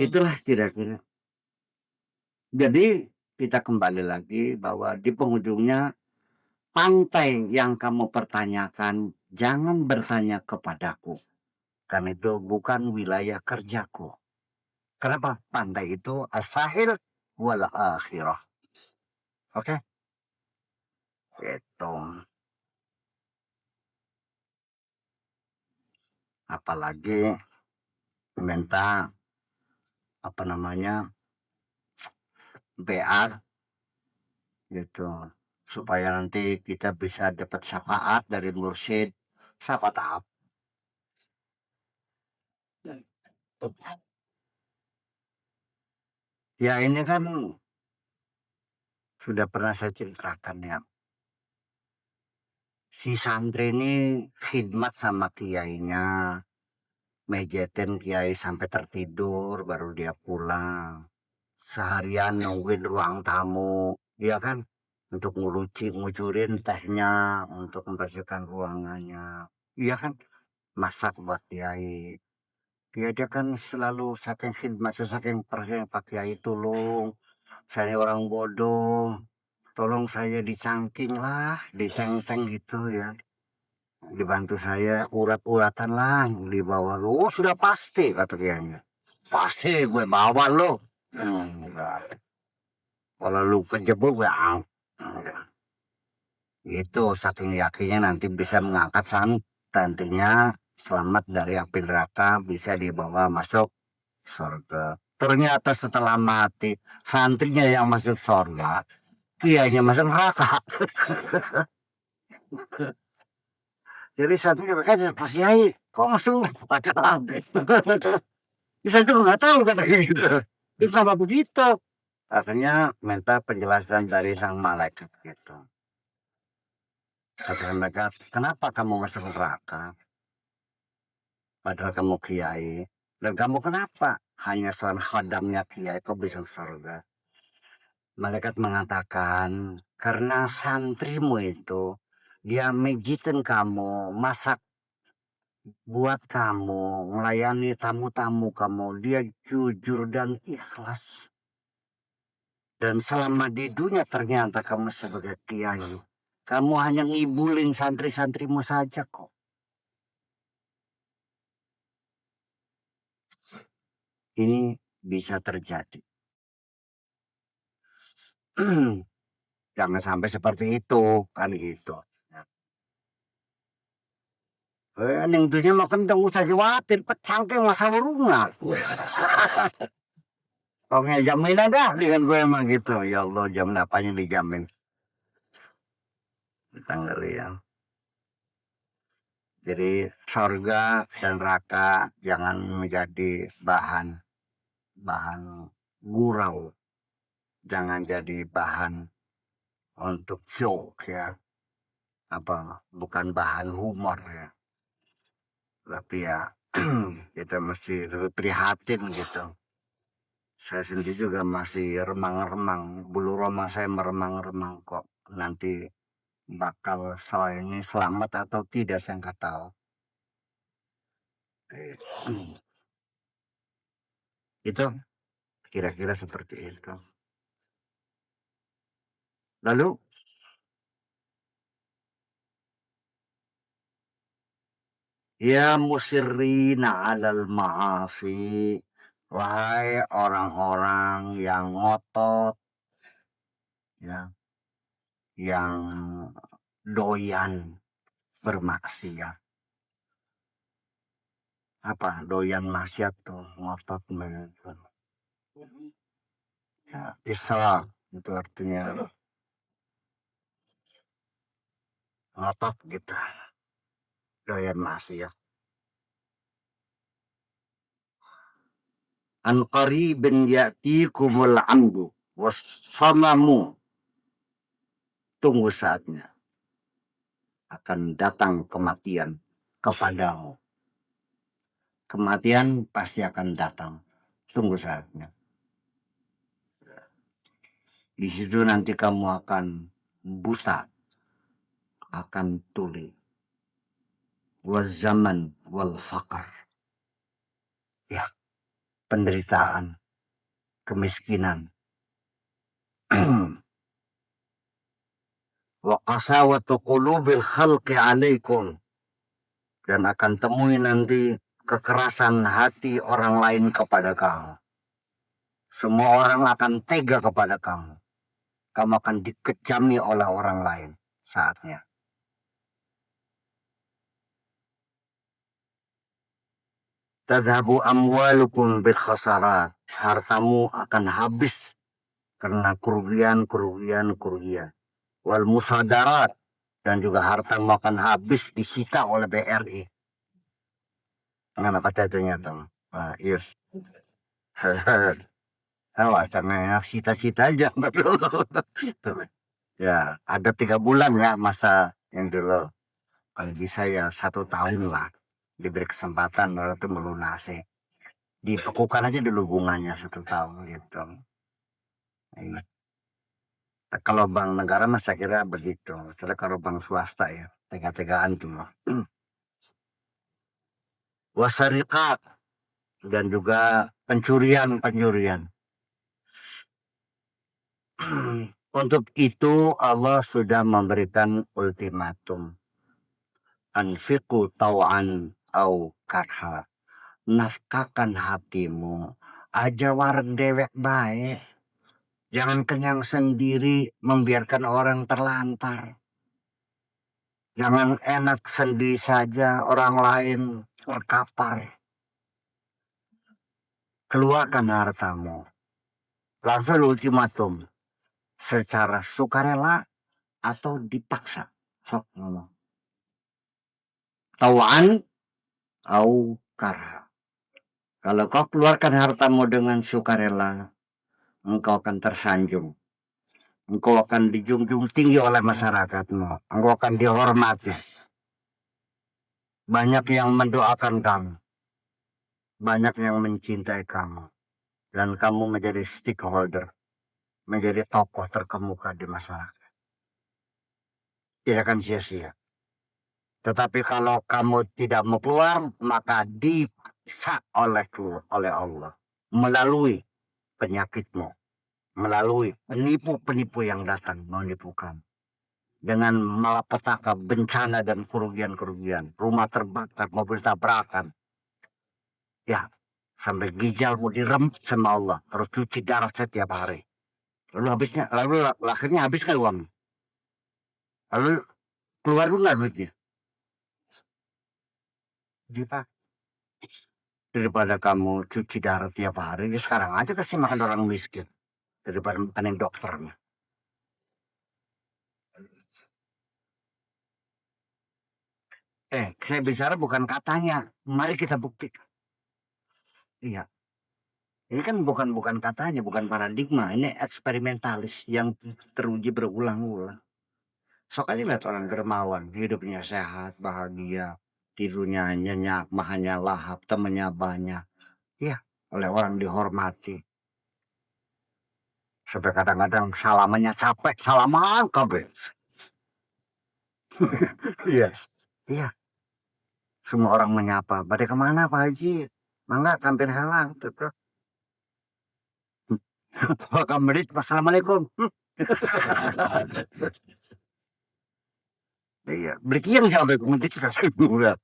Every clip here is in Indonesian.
Itulah kira-kira. Jadi kita kembali lagi bahwa di penghujungnya pantai yang kamu pertanyakan jangan bertanya kepadaku. Karena itu bukan wilayah kerjaku. Kenapa? Pantai itu as-sahil wal akhirah. Oke? Gitu. Apalagi minta apa namanya BR gitu supaya nanti kita bisa dapat syafaat dari mursyid. Syafaat apa? Ya ini kan sudah pernah saya ceritakan ya. Si santri ini khidmat sama kiainya, mejetin kiai sampai tertidur baru dia pulang. Seharian nungguin ruang tamu, ya kan? Untuk ngucurin tehnya, untuk membersihkan ruangannya. Iya kan? Masak buat kiai. Ya dia kan selalu saking khidmat, saking perhatian Pak Kiai tolong. Saya orang bodoh, tolong saya dicangking lah, diseng-seng gitu ya. Dibantu saya urat-uratan lah di bawah. Oh sudah pasti kata kiainya. Pasti gue bawa lo. Kalau lu kejebur gue ang. Itu saking yakinnya nanti bisa mengangkat santrinya selamat dari api neraka bisa dibawa masuk surga. Ternyata setelah mati santrinya yang masuk surga, kiainya masuk neraka. Jadi santrinya berkata, Pak Kiai, kok masuk? Padahal bisa juga nggak tahu kata gitu. Itu sama begitu. Akhirnya minta penjelasan dari sang malaikat gitu. Kata mereka, kenapa kamu masuk neraka? Padahal kamu kiai. Dan kamu kenapa? Hanya seorang khadamnya kiai kok bisa surga. Malaikat mengatakan, karena santrimu itu, dia mijitin kamu, masak buat kamu, melayani tamu-tamu kamu, dia jujur dan ikhlas. Dan selama di dunia ternyata kamu sebagai kiai, kamu hanya ngibulin santri-santrimu saja kok. Ini bisa terjadi. Jangan sampai seperti itu, kan gitu. Yang dunia mah kenceng usah khawatir, pecangkeng masalah lunak. Pokoknya jamin ada dengan gue emang gitu. Ya Allah, jamin apanya dijamin. Kita ngeri ya. Jadi sorga dan neraka jangan menjadi bahan bahan gurau, jangan jadi bahan untuk joke ya, apa bukan bahan humor ya, tapi ya kita mesti lebih prihatin gitu. Saya sendiri juga masih remang-remang, bulu roma saya meremang-remang kok. Nanti bakal saya ini selamat atau tidak saya nggak tahu. Itu kira-kira seperti itu. Lalu ya musirrina alal ma'asi, wahai orang-orang yang ngotot, ya, yang doyan bermaksiat. Apa doyan maksiat tuh ngotot begitu. Ya, Isra itu artinya ngotot gitu, doyan maksiat. An qaribin ya'tikumul amdu wassamamu, tunggu saatnya akan datang kematian kepadamu. Kematian pasti akan datang. Tunggu saatnya. Di situ nanti kamu akan buta, akan tuli. Wal zaman wal fakar. Ya, penderitaan, kemiskinan. Wa qasawatu qulubil khalqi alaikum, dan akan temui nanti kekerasan hati orang lain kepada kamu. Semua orang akan tega kepada kamu. Kamu akan dikejami oleh orang lain saatnya. Tadhabu amwalukum bil khasarat. Hartamu akan habis karena kerugian. Wal musadarat, dan juga hartamu akan habis disita oleh BRI. Mana kata itu nyata? Yes. Awas, sama cita-cita aja. Ya, ada 3 bulan ya masa yang dulu. Kalau bisa ya 1 tahun lah diberi kesempatan lalu itu melunasi. Dibekukan aja dulu bunganya 1 tahun gitu. Iya. Kalau bank negara mah saya kira begitu. Soalnya kalau bank swasta ya tega-tegaan tuh mah. Wasarikat, dan juga pencurian. Untuk itu Allah sudah memberikan ultimatum. Anfiqu tau'an au karha. Nafkahkan hatimu. Aja wareg dewek baik. Jangan kenyang sendiri membiarkan orang terlantar. Jangan enak sendiri saja orang lain terkapar. Keluarkan hartamu. Langsung ultimatum. Secara sukarela atau dipaksa. Sok ngomong. Tauan au karha. Kalau kau keluarkan hartamu dengan sukarela, engkau akan tersanjung. Engkau akan dijunjung tinggi oleh masyarakatmu. Engkau akan dihormati. Banyak yang mendoakan kamu. Banyak yang mencintai kamu. Dan kamu menjadi stakeholder. Menjadi tokoh terkemuka di masyarakat. Tidak akan sia-sia. Tetapi kalau kamu tidak mau keluar, maka dipaksa oleh Allah. Melalui penyakitmu. Melalui penipu-penipu yang datang menipukan. Dengan malapetaka, bencana dan kerugian. Rumah terbakar, mobil tabrakan. Ya, sampai ginjalmu direm sama Allah. Terus cuci darah setiap hari. Lalu akhirnya habis kan uang. Lalu keluar dulu nggak duitnya. Dipak. Daripada kamu cuci darah tiap hari, ya sekarang aja kasih makan orang miskin. Daripada makanin dokternya. Saya bicara bukan katanya. Mari kita buktikan. Iya. Ini kan bukan katanya, bukan paradigma. Ini eksperimentalis yang teruji berulang-ulang. Sok aja lihat orang dermawan, hidupnya sehat, bahagia, tidurnya nyenyak, makannya lahap, temennya banyak. Iya, oleh orang dihormati. Sampai kadang-kadang salamannya capek, salaman kabeh. Iya. Iya. Semua orang menyapa. Pada kemana Pak Haji? Mangga tampil halang. Wakam menit, Assalamualaikum. Iya, berkian sampai menit udah.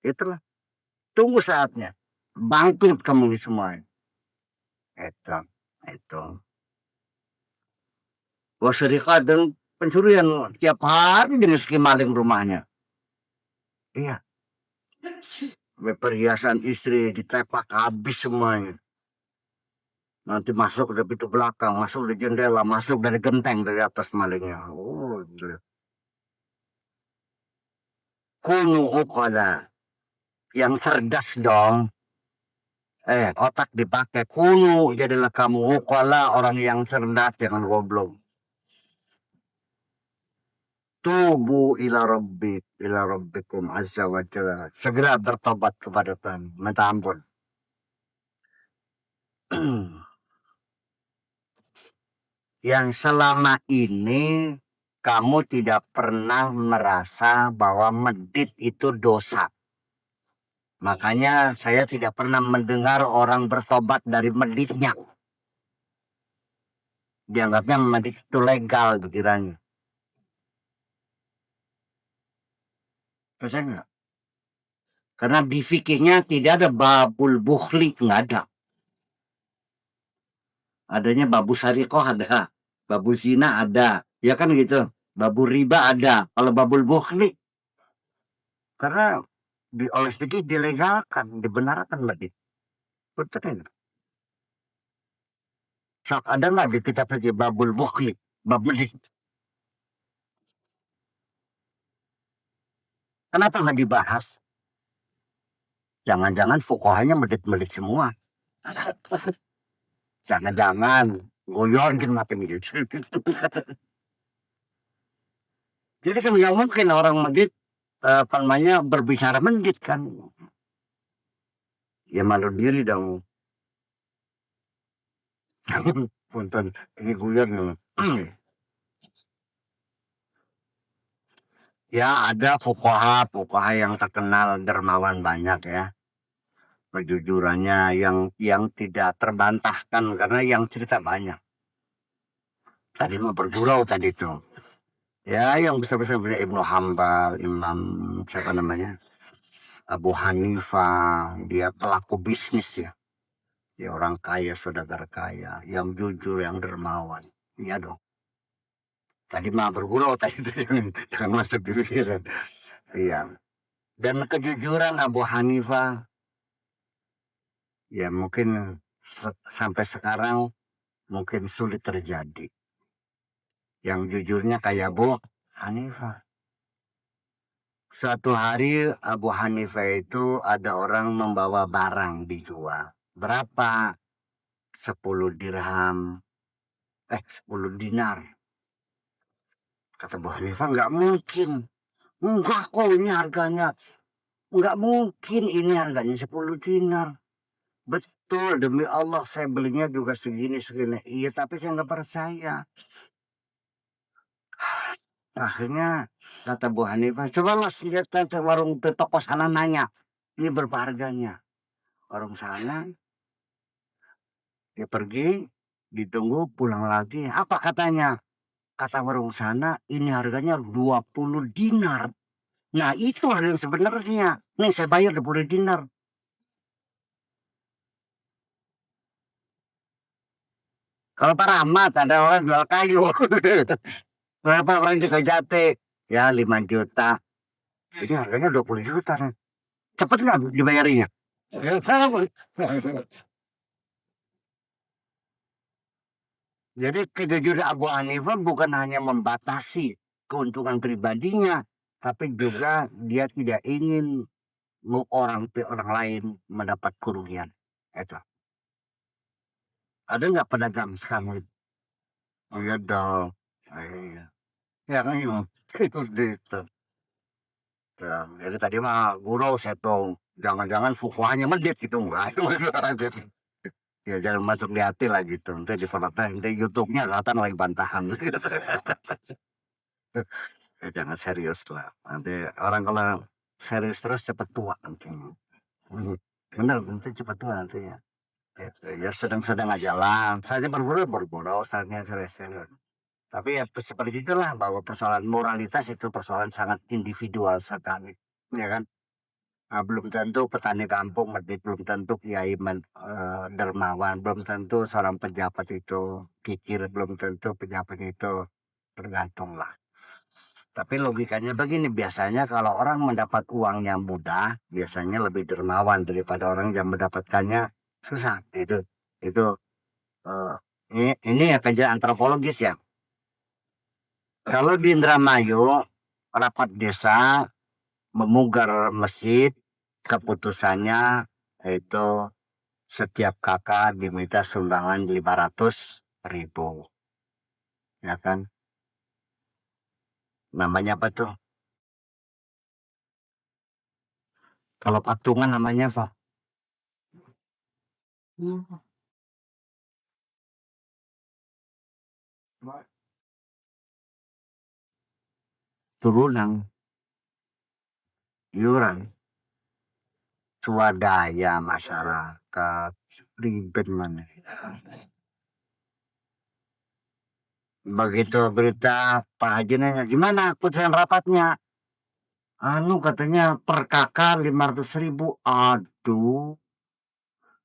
Itulah. Tunggu saatnya. Bangkrut kamu ini semua. Itu. Wasyarikat dan pencurian tiap hari dengan maling rumahnya. Iya. Perhiasan istri ditepak habis semuanya. Nanti masuk dari pintu belakang, masuk dari jendela, masuk dari genteng dari atas malingnya. Oh, gitu. Kunu ukala. Yang cerdas dong. Otak dipakai. Kunu jadilah kamu ukala, orang yang cerdas, jangan goblok. Tubu ila rabbikum azza wa jalla. Segera bertobat kepada Tuhan, minta ampun. Yang selama ini kamu tidak pernah merasa bahwa medit itu dosa. Makanya saya tidak pernah mendengar orang bertobat dari meditnya. Dianggapnya medit itu legal pikirannya. Percaya nggak? Karena di fikihnya tidak ada babul bukhli, nggak ada. Adanya babu sarikoh ada, babu zina ada, ya kan gitu. Babu riba ada. Kalau babul bukhli, karena oleh fikih dilegalkan, dibenarkan medit. Betul ini. Ada nggak di kitab fikih babul bukhli, bab medit? Kenapa nggak dibahas? Jangan-jangan fukohanya medit-medit semua. Jangan-jangan guyon kan makin gitu. Jadi kan nggak mungkin orang medit apa namanya berbicara medit kan. Ya malu diri dong. Punten, ini guyon loh. Ya ada fuqaha yang terkenal dermawan banyak ya. Kejujurannya yang tidak terbantahkan karena yang cerita banyak. Tadi mah bergurau tadi tuh. Ya yang besar-besar Ibnu Hambal, Imam siapa namanya? Abu Hanifah, dia pelaku bisnis ya. Dia orang kaya, saudagar kaya, yang jujur, yang dermawan. Iya dong. Tadi mah bergurau tadi itu jangan masuk di pikiran. Iya. Dan kejujuran Abu Hanifah ya mungkin sampai sekarang mungkin sulit terjadi. Yang jujurnya kayak Abu Hanifah. Suatu hari Abu Hanifah itu ada orang membawa barang dijual. Berapa? 10 dirham. 10 dinar. Kata Abu Hanifah, nggak mungkin. Enggak kok ini harganya. Nggak mungkin ini harganya 10 dinar. Betul, demi Allah saya belinya juga segini-segini. Iya, tapi saya nggak percaya. Akhirnya kata Bu Hanifah, cobalah lihat ke warung ke toko sana nanya. Ini berapa harganya? Warung sana, dia pergi, ditunggu pulang lagi. Apa katanya? Kata warung sana, ini harganya 20 dinar. Nah itu harga yang sebenarnya. Nih saya bayar 20 dinar. Kalau Pak Rahmat ada orang jual kayu. Berapa orang juga jate? Ya 5 juta. Ini harganya 20 juta. Nih. Cepet nggak dibayarinya? Jadi kejujuran Abu Hanifah bukan hanya membatasi keuntungan pribadinya, tapi juga dia tidak ingin orang lain mendapat kerugian. Itu. Ada nggak pedagang sekarang itu? Oh, iya dong. Ah, iya. Ya kan itu itu. Ya, jadi tadi mah gurau saya tuh. Jangan-jangan fukuhannya medit gitu enggak. Ya jangan masuk di hati lah gitu. Nanti di nanti YouTube-nya kelihatan lagi bantahan. Ya, jangan serius lah. Nanti orang kalau serius terus cepat tua nanti. Hmm. Bener, nanti cepat tua nanti ya. Ya, ya sedang-sedang aja lah. Saya bergurau, saatnya serius. Tapi ya seperti itulah bahwa persoalan moralitas itu persoalan sangat individual sekali. Ya kan? Nah, belum tentu petani kampung medit, belum tentu kiai dermawan, belum tentu seorang pejabat itu kikir, belum tentu pejabat itu tergantung lah. Tapi logikanya begini, biasanya kalau orang mendapat uangnya mudah, biasanya lebih dermawan daripada orang yang mendapatkannya susah. Itu eh, ini ya kerja antropologis ya. Kalau di Indramayu, rapat desa memugar masjid, keputusannya itu setiap kakak diminta sumbangan 500.000, ya kan? Namanya apa tuh? Kalau patungan namanya apa? Hmm. Turunan, iuran. swadaya masyarakat ribet mana. Begitu berita Pak Haji nanya, gimana putusan rapatnya? Anu katanya per kakak 500.000. Aduh,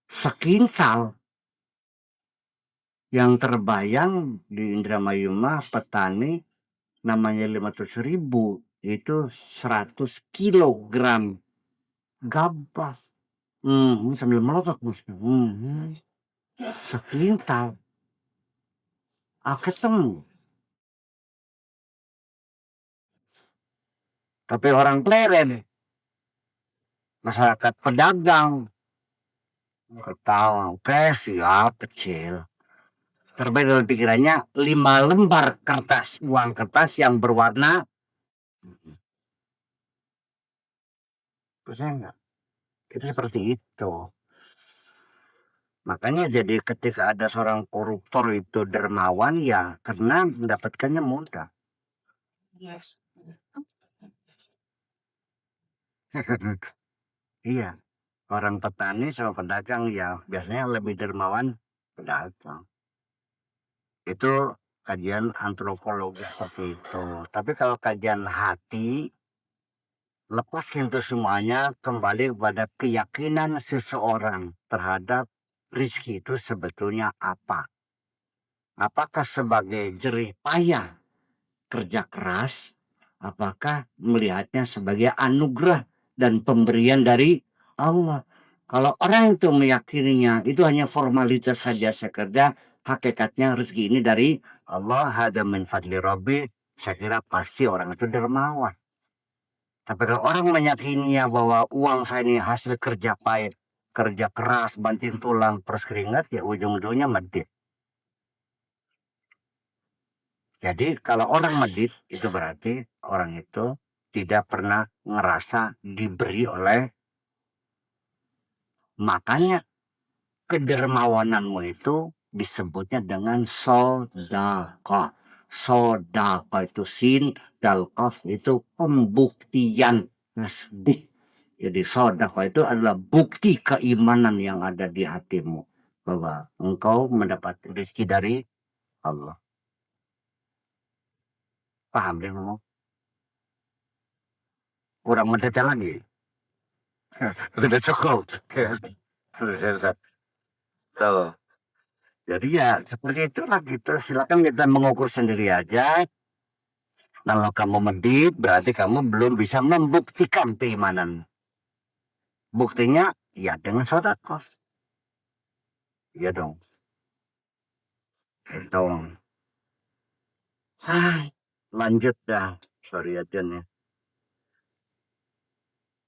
sekintal. Yang terbayang di Indramayu mah petani namanya 500.000 itu 100 kilogram gabah. Sambil melotot. Sekintal. Ketemu. Tapi orang pleren, masyarakat pedagang, ketawa, oke siap kecil. Terbaik dalam pikirannya 5 lembar kertas, uang kertas yang berwarna. Percaya nggak? Itu seperti itu. Makanya jadi ketika ada seorang koruptor itu dermawan ya karena mendapatkannya mudah. Yes. Iya, orang petani sama pedagang ya biasanya lebih dermawan pedagang. Itu kajian antropologi seperti itu. Tapi kalau kajian hati, lepaskan itu semuanya kembali kepada keyakinan seseorang terhadap rizki itu sebetulnya apa. Apakah sebagai jerih payah kerja keras, apakah melihatnya sebagai anugerah dan pemberian dari Allah. Kalau orang itu meyakininya itu hanya formalitas saja saya kerja, hakikatnya rezeki ini dari Allah, hada min fadli rabbi, saya kira pasti orang itu dermawan. Tapi kalau orang meyakininya bahwa uang saya ini hasil kerja payah, kerja keras, banting tulang, peras keringat, ya ujung-ujungnya medit. Jadi kalau orang medit itu berarti orang itu tidak pernah ngerasa diberi oleh, makanya kedermawananmu itu disebutnya dengan sodaqah. Sodaqah itu sin, dalqaf itu pembuktian tasbih. Jadi sodaqah itu adalah bukti keimanan yang ada di hatimu bahwa engkau mendapat rezeki dari Allah. Paham deh ngomong? Kurang mendetail lagi. Sudah cukup. Sudah tahu. Jadi ya seperti itulah gitu. Silakan kita mengukur sendiri aja. Kalau kamu medit, berarti kamu belum bisa membuktikan keimanan. Buktinya ya dengan sedekah. Iya dong. Itu. Lanjut dah. Sorry aja nih.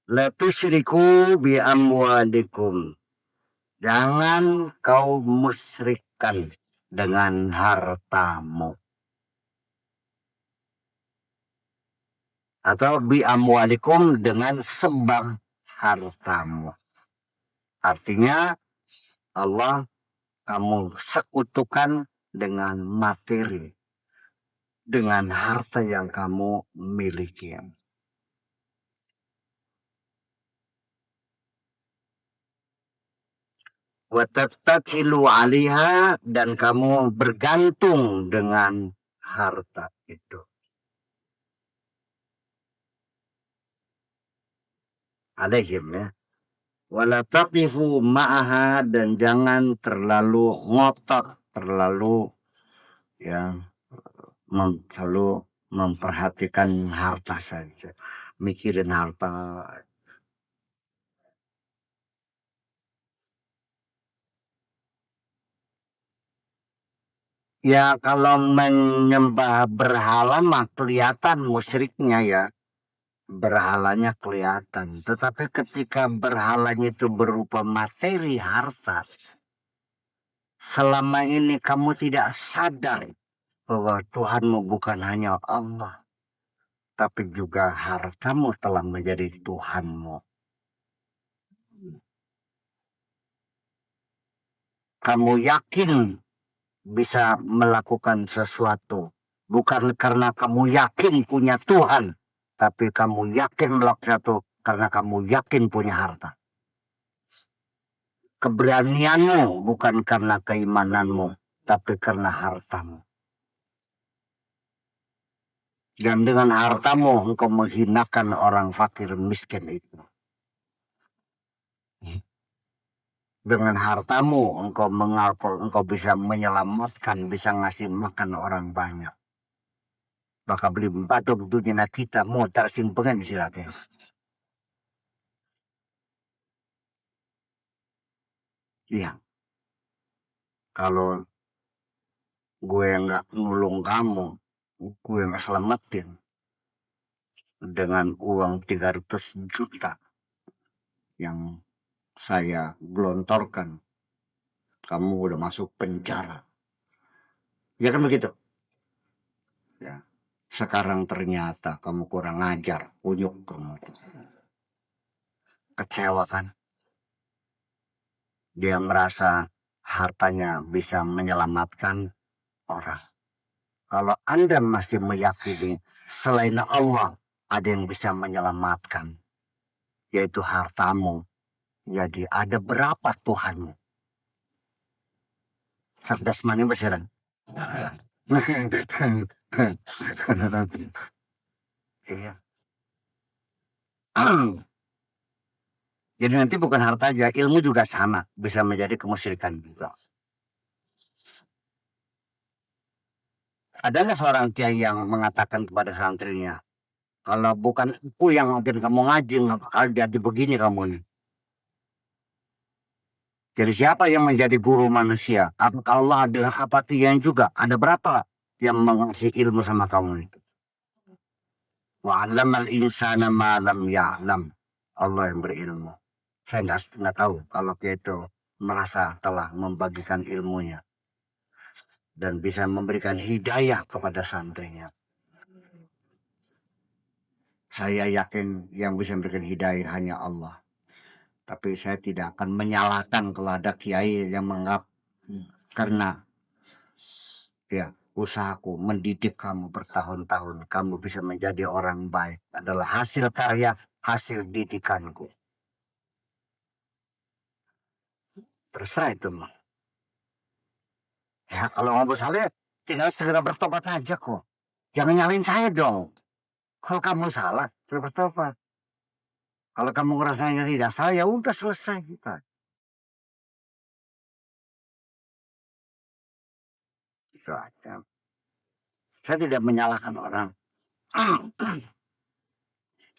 La tusyriku bi amwalikum. Jangan kau musyrikkan dengan hartamu. Atau bi amwalikum dengan sebab hartamu. Artinya Allah kamu sekutukan dengan materi, dengan harta yang kamu miliki. Watattakilu alaiha dan kamu bergantung dengan harta itu. Alaihim ya. Wala taqifu ma'aha dan jangan terlalu ngotot, terlalu ya selalu memperhatikan harta saja. Mikirin harta. Ya kalau menyembah berhala mah kelihatan musyriknya ya. Berhalanya kelihatan. Tetapi ketika berhalanya itu berupa materi harta. Selama ini kamu tidak sadar bahwa Tuhanmu bukan hanya Allah. Tapi juga hartamu telah menjadi Tuhanmu. Kamu yakin bisa melakukan sesuatu. Bukan karena kamu yakin punya Tuhan. Tapi kamu yakin melakukan sesuatu karena kamu yakin punya harta. keberanianmu bukan karena keimananmu, tapi karena hartamu. Dan dengan hartamu engkau menghinakan orang fakir miskin itu. Dengan hartamu engkau bisa menyelamatkan, bisa ngasih makan orang banyak. Baka beli batu dunia kita mau tersimpengan silakan. Iya, kalau gue nggak nulung kamu, gue nggak selamatin dengan uang 300 juta yang saya gelontorkan, kamu udah masuk penjara. Ya kan begitu? Ya. Sekarang ternyata kamu kurang ajar, unyuk kamu. Kecewa kan? Dia merasa hartanya bisa menyelamatkan orang. Kalau Anda masih meyakini selain Allah ada yang bisa menyelamatkan, yaitu hartamu, jadi ada berapa Tuhanmu? Cerdas mana besiran? Iya. Jadi nanti bukan harta aja, ilmu juga sama, bisa menjadi kemusyrikan juga. Ada nggak seorang kiai yang mengatakan kepada santrinya, kalau bukan aku yang ngajarin kamu ngaji, nggak bakal jadi begini kamu nih. Jadi siapa yang menjadi guru manusia? Apakah Allah adalah apa yang juga? Ada berapa yang mengasih ilmu sama kamu itu? Wa'alamal insana ma lam ya'lam. Allah yang berilmu. Saya nggak tahu kalau dia itu merasa telah membagikan ilmunya dan bisa memberikan hidayah kepada santrinya. Saya yakin yang bisa memberikan hidayah hanya Allah. Tapi saya tidak akan menyalahkan kalau ada kiai yang menganggap karena ya usahaku mendidik kamu bertahun-tahun, kamu bisa menjadi orang baik adalah hasil karya, hasil didikanku. Terserah itu mah. Ya kalau mau salah tinggal segera bertobat aja kok. Jangan nyalain saya dong. Kalau kamu salah, segera bertobat. Kalau kamu ngerasanya tidak salah, ya udah selesai kita. Itu aja. Saya tidak menyalahkan orang.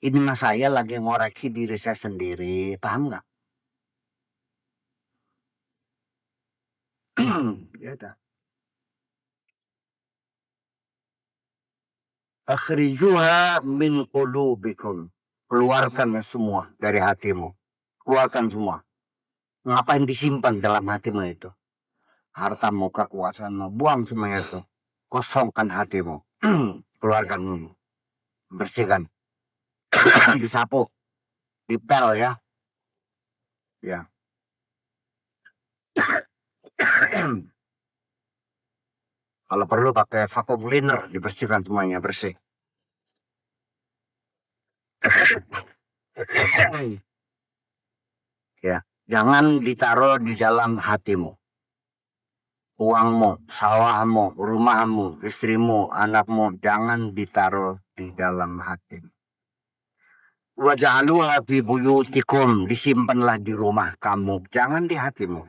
Ini mas saya lagi ngoreksi diri saya sendiri, paham nggak? Ya udah. Akhrijuha min qulubikum. Keluarkan semua dari hatimu. Keluarkan semua. Ngapain disimpan dalam hatimu itu? Hartamu, kekuasaanmu, buang semuanya itu. Kosongkan hatimu. Keluarkan, bersihkan. Disapu, dipel ya. Ya. Kalau perlu pakai vacuum cleaner, dibersihkan semuanya bersih. Ya, jangan ditaruh di dalam hatimu. Uangmu, sawahmu, rumahmu, istrimu, anakmu, jangan ditaruh di dalam hatimu. Waj'aluha fi buyutikum, disimpanlah di rumah kamu, jangan di hatimu.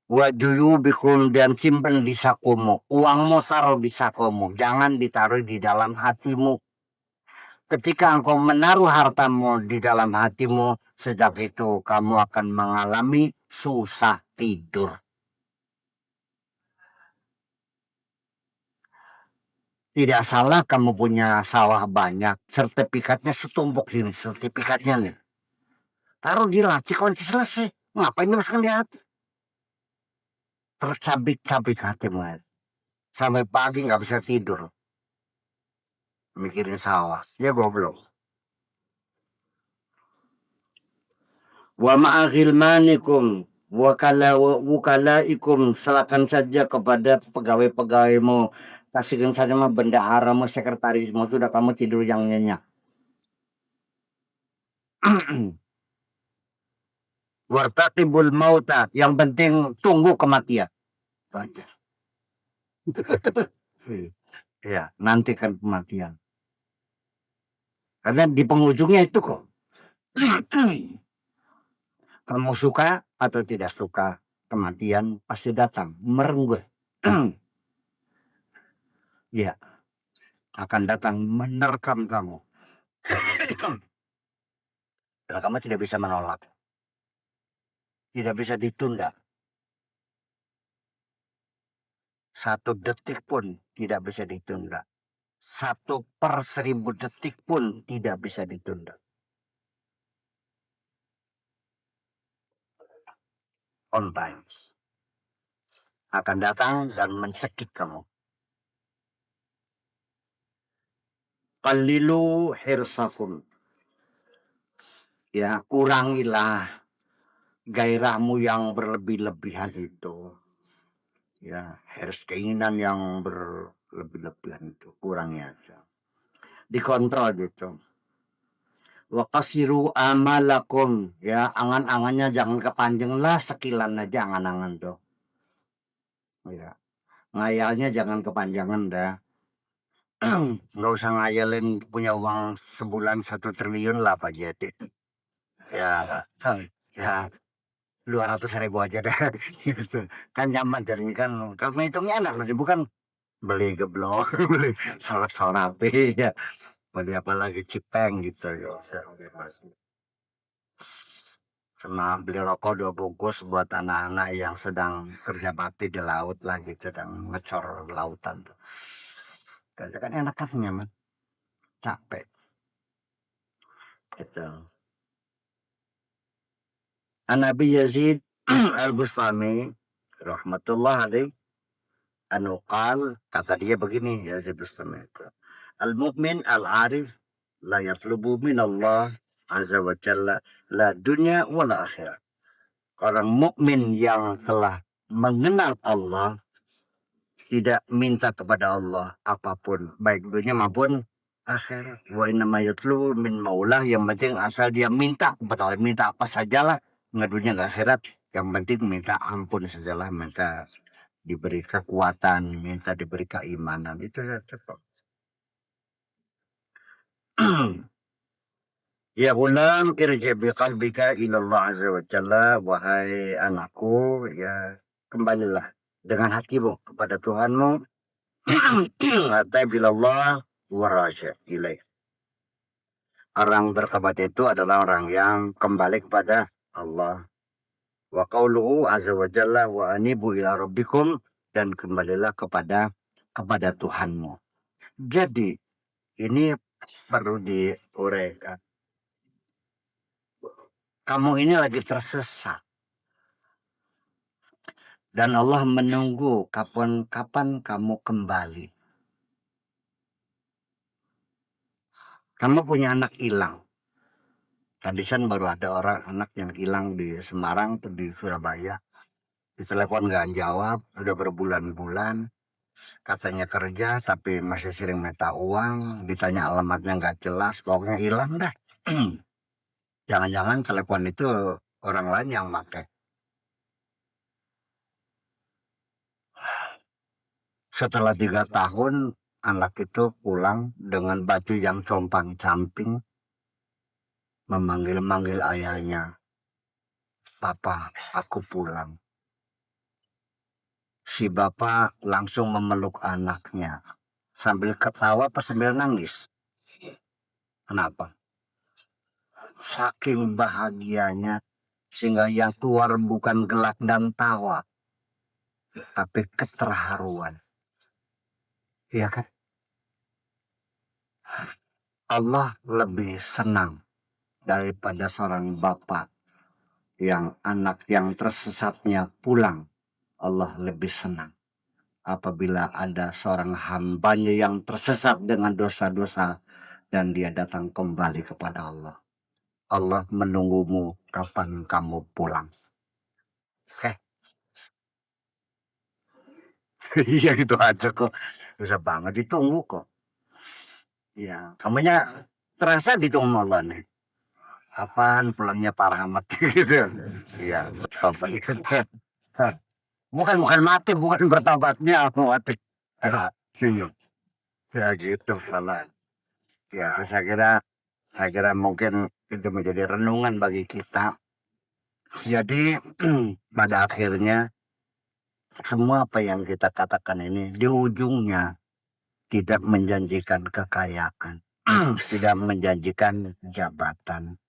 Wajuyubikum, dan simpan di sakumu. Uangmu taruh di sakumu, jangan ditaruh di dalam hatimu. Ketika engkau menaruh hartamu di dalam hatimu, sejak itu kamu akan mengalami susah tidur. Tidak salah kamu punya sawah banyak, sertifikatnya setumpuk sini, sertifikatnya nih. Taruh di laci kunci selesai. Ngapain dimasukkan di hati? Tercabik-cabik hatimu. Sampai pagi nggak bisa tidur. Mikirin sawah. Ya goblok. Wa ma'akhilmanikum wukalaikum, serahkan saja kepada pegawai-pegawaimu, kasihkan saja mah bendaharamu, sekretarismu, sudah kamu tidur yang nyenyak. Wartaqibul mauta, yang penting tunggu kematian. Baca. Ya, nantikan kematian. Karena di penghujungnya itu kok. Kamu suka atau tidak suka, kematian pasti datang, merenggut. Ya, akan datang menerkam kamu. Dan kamu tidak bisa menolak, tidak bisa ditunda. 1 detik pun tidak bisa ditunda. 1/1000 detik pun tidak bisa ditunda. On time. Akan datang dan mencekik kamu. Qalilu hirsakum. Ya, kurangilah gairahmu yang berlebih-lebihan itu. Ya, harus keinginan yang berlebih-lebihan itu, kurangi aja. Dikontrol gitu. Wa qasiru amalakum, ya, angan-angannya jangan kepanjang lah, sekilan aja angan-angan tuh. Ya, ngayalnya jangan kepanjangan dah. Nggak usah ngayalin punya uang sebulan 1 triliun lah Pak Jadi. Ya, ya 200.000 aja dah. Gitu. Kan nyaman jadinya kan. Kalau hitungnya enak, bukan beli geblok, beli sorak-sorak ya, beli apa lagi cipeng gitu ya. Sama beli rokok 2 bungkus buat anak-anak yang sedang kerja bakti di laut lagi, sedang ngecor lautan tuh. Kan enak kan, nyaman, capek gitu. Nabi Yazid Al-Bustami rahmatullah alaih anu kata dia begini, Yazid Bustami itu, al-mu'min al-arif la yatlubu min Allah azza wa jalla la dunya wala akhirat. Orang mukmin yang telah mengenal Allah tidak minta kepada Allah apapun, baik dunia maupun akhirat. Wa inna ma yatlubu min maulah, yang penting asal dia minta kepada Allah, minta apa sajalah, nggak dunia nggak akhirat, yang penting minta ampun sajalah, minta diberi kekuatan, minta diberi keimanan, itu ya cukup. Ya ulam irji biqalbika ilallah azza wa jalla, wahai anakku, ya kembalilah dengan hatimu kepada Tuhanmu. Hatta bilallah wa raja ilaih. Orang bertobat itu adalah orang yang kembali kepada Allah. Wa qauluhu azza wa jalla wa anibu ila rabbikum, dan kembalilah kepada Tuhanmu. Jadi ini perlu diuraikan. Kamu ini lagi tersesat. Dan Allah menunggu kapan kamu kembali. Kamu punya anak hilang. Tadi baru ada anak yang hilang di Semarang atau di Surabaya. Ditelepon nggak jawab, udah berbulan-bulan. Katanya kerja tapi masih sering minta uang. Ditanya alamatnya nggak jelas, pokoknya hilang dah. Jangan-jangan telepon itu orang lain yang pakai. Setelah 3 tahun, anak itu pulang dengan baju yang compang-camping, memanggil-manggil ayahnya, "Papa, aku pulang." Si bapak langsung memeluk anaknya, sambil ketawa apa sambil nangis. Kenapa? Saking bahagianya, sehingga yang keluar bukan gelak dan tawa, tapi keterharuan. Iya kan? Allah lebih senang daripada seorang bapak yang anak yang tersesatnya pulang. Allah lebih senang apabila ada seorang hambanya yang tersesat dengan dosa-dosa dan dia datang kembali kepada Allah. Allah menunggumu kapan kamu pulang. Oke. Iya gitu aja kok. Bisa banget ditunggu kok. Ya, kamunya terasa ditunggu Allah nih. Kapan pulangnya Pak Rahmat gitu. Iya, bertobat itu bukan mati, bukan bertobatnya mati. Iya, ya gitu salah. Ya, saya kira mungkin itu menjadi renungan bagi kita. Jadi pada akhirnya semua apa yang kita katakan ini di ujungnya tidak menjanjikan kekayaan, tidak menjanjikan jabatan,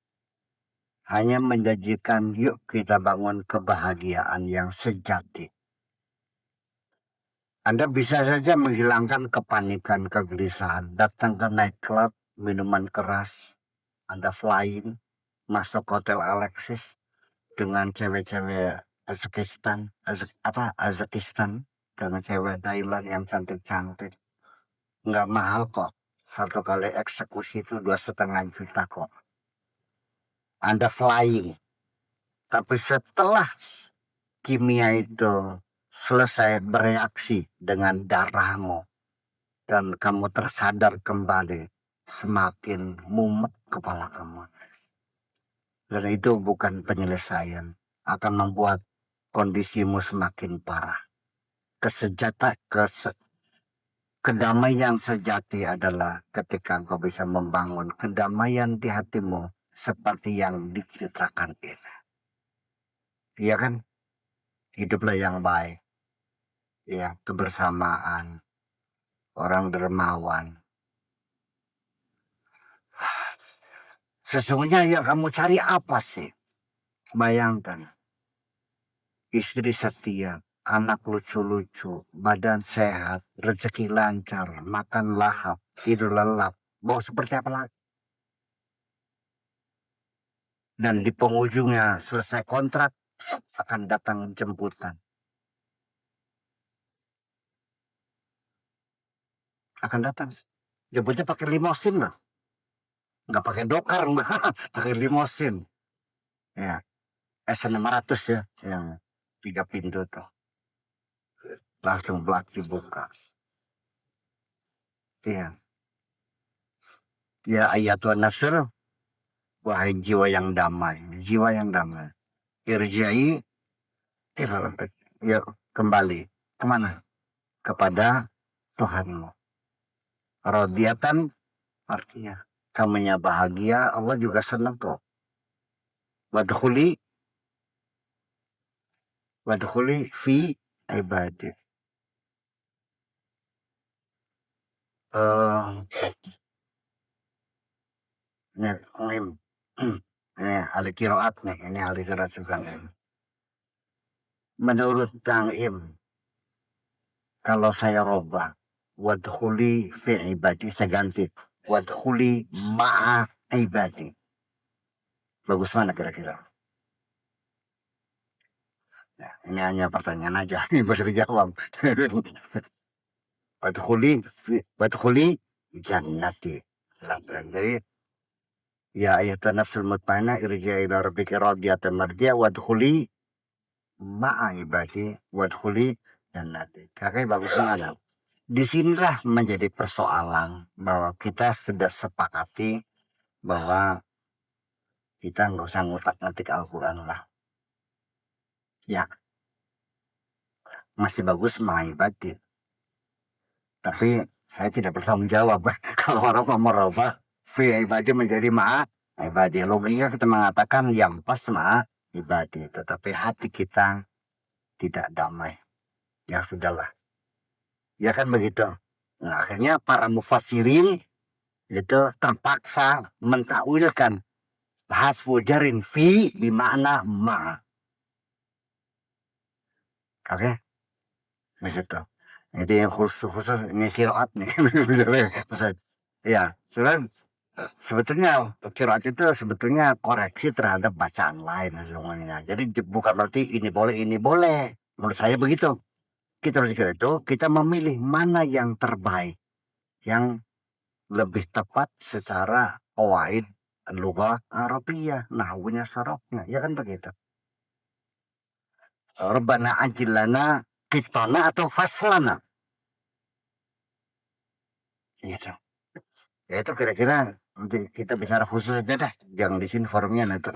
hanya menjanjikan yuk kita bangun kebahagiaan yang sejati. Anda bisa saja menghilangkan kepanikan, kegelisahan, datang ke nightclub, minuman keras, Anda flying, masuk hotel Alexis dengan cewek-cewek Uzbekistan, Azekistan, dengan cewek Thailand yang cantik-cantik. Nggak mahal kok. Satu kali eksekusi itu 2,5 juta kok. Anda flying. Tapi setelah kimia itu selesai bereaksi dengan darahmu dan kamu tersadar kembali, semakin mumet kepala kamu. Dan itu bukan penyelesaian. Akan membuat kondisimu semakin parah. Kedamaian sejati adalah ketika engkau bisa membangun kedamaian di hatimu seperti yang diceritakan ini. Iya kan? Hiduplah yang baik. Ya, kebersamaan. Orang dermawan. Sesungguhnya yang kamu cari apa sih? Bayangkan. Istri setia, anak lucu-lucu, badan sehat, rezeki lancar, makan lahap, tidur lelap. Mau seperti apa lagi? Dan di penghujungnya selesai kontrak akan datang jemputan. Akan datang. Jemputnya pakai limosin loh. Nggak pakai dokar, pakai limosin. Ya, S600 ya, yang 3 pintu tuh. Langsung belak dibuka. Iya. Ya ayatun nasr, wahai jiwa yang damai. Jiwa yang damai. Irjai, ya kembali. Kemana? Kepada Tuhanmu. Rodiatan artinya kamunya bahagia, Allah juga senang kok. Wadkhuli fi ibadi. Ini, ini ahli kiroat nih, ini ahli kiroat juga nih. Menurut Kang Im, kalau saya robah, wadkhuli fi ibadi, saya ganti. Wadkhuli ma'a ibadi. Bagus mana kira-kira? Ya, ini hanya pertanyaan aja, ini bisa dijawab. Wadkhuli jannati. Jadi, ya ayatan nafsul mutmainah irja ila rabbika radiyatan mardiyah wadkhuli ma'a ibadi wadkhuli jannati. Kakek bagus banget. Disinilah menjadi persoalan bahwa kita sudah sepakati bahwa kita nggak usah ngutak-ngatik Al-Quran lah. Ya, masih bagus mengibadi. Tapi saya tidak bertanggung jawab kalau orang mau merubah fi ibadi menjadi ma'a ibadi. Logika kita mengatakan yang pas ma'a ibadi. Tetapi hati kita tidak damai. Ya sudahlah. Ya kan begitu. Nah, akhirnya para mufassirin itu terpaksa mentakwilkan hasfu jarin fi bimakna ma. Oke, begitu. Itu yang khusus ini kiroat nih. Ya, sebetulnya kiroat itu sebetulnya koreksi terhadap bacaan lain semuanya. Jadi bukan berarti ini boleh. Menurut saya begitu. Kita harus kira itu kita memilih mana yang terbaik, yang lebih tepat secara qawaid lughah Arabiyah, nahwunya sarafnya, ya kan begitu. Rabbana ajil lana qitana atau faslana. Gitu. Ya itu kira-kira nanti kita bicara khusus aja dah. Jangan di sini forumnya nanti.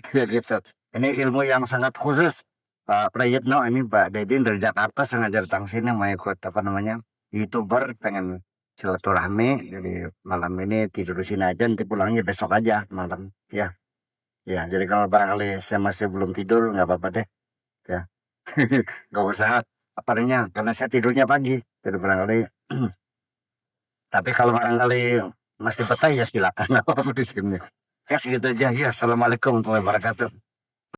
Ya gitu. Ini ilmu yang sangat khusus, Pak Prayitno. Ini Pak Dedin dari Jakarta sengaja datang sini mau ikut apa namanya YouTuber, pengen silaturahmi. Jadi malam ini tidur di sini aja, nanti pulangnya besok aja malam. Ya, ya. Jadi kalau barangkali saya masih belum tidur, nggak apa-apa deh. Ya, nggak usah apa namanya, karena saya tidurnya pagi. Jadi barangkali. Tapi kalau barangkali masih betah ya silakan. Apa di sini. Ya segitu aja. Ya, assalamualaikum warahmatullahi wabarakatuh.